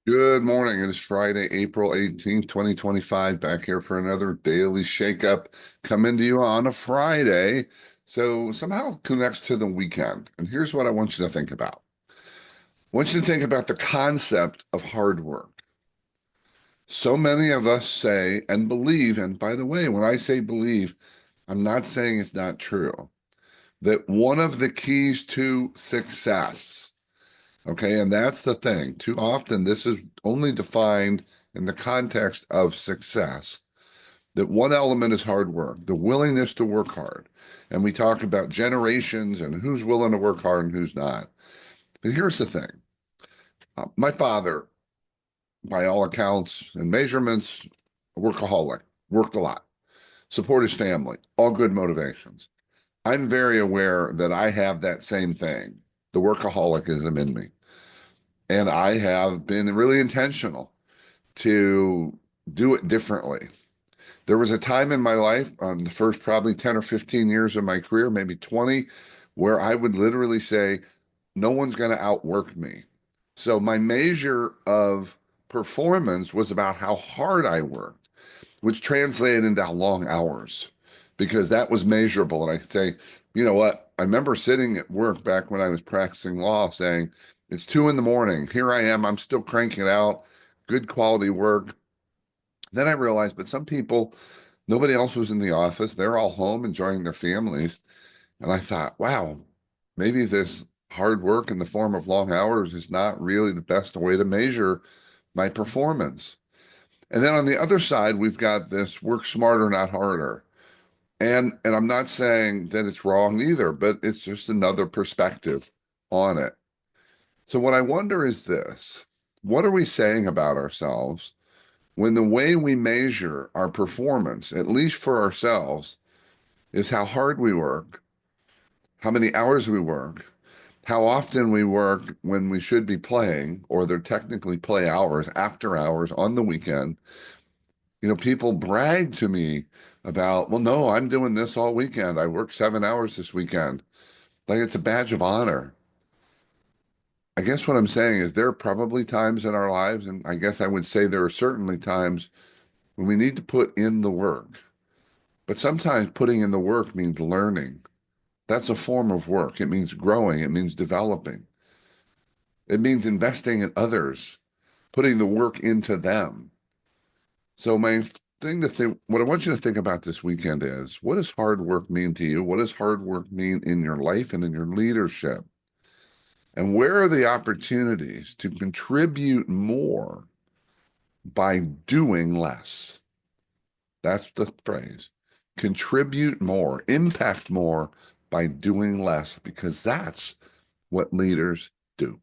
Good morning. It is Friday, April 18th, 2025. Back here for another daily shakeup coming to you on a Friday. So somehow connects to the weekend. And here's what I want you to think about. I want you to think about the concept of hard work. So many of us say and believe, and by the way, when I say believe, I'm not saying it's not true, that one of the keys to success. Okay, and that's the thing. Too often, this is only defined in the context of success. That one element is hard work, the willingness to work hard. And we talk about generations and who's willing to work hard and who's not. But here's the thing. My father, by all accounts and measurements, a workaholic, worked a lot, support his family, all good motivations. I'm very aware that I have that same thing, the workaholicism in me. And I have been really intentional to do it differently. There was a time in my life, the first probably 10 or 15 years of my career, maybe 20, where I would literally say, no one's going to outwork me. So my measure of performance was about how hard I worked, which translated into long hours because that was measurable. And I could say, you know what? I remember sitting at work back when I was practicing law saying, it's 2 in the morning. Here I am. I'm still cranking out good quality work. Then I realized, but some people, nobody else was in the office. They're all home enjoying their families. And I thought, wow, maybe this hard work in the form of long hours is not really the best way to measure my performance. And then on the other side, we've got this work smarter, not harder. And I'm not saying that it's wrong either, but it's just another perspective on it. So what I wonder is this, what are we saying about ourselves when the way we measure our performance, at least for ourselves, is how hard we work, how many hours we work, how often we work when we should be playing, or they're technically play hours, after hours on the weekend. People brag to me about, well, no, I'm doing this all weekend. I worked 7 hours this weekend. Like it's a badge of honor. I guess what I'm saying is there are probably times in our lives, and I guess I would say there are certainly times when we need to put in the work. But sometimes putting in the work means learning. That's a form of work. It means growing. It means developing. It means investing in others, putting the work into them. So my thing to think, what I want you to think about this weekend is, what does hard work mean to you? What does hard work mean in your life and in your leadership? And where are the opportunities to contribute more by doing less? That's the phrase. Contribute more, impact more by doing less, because that's what leaders do.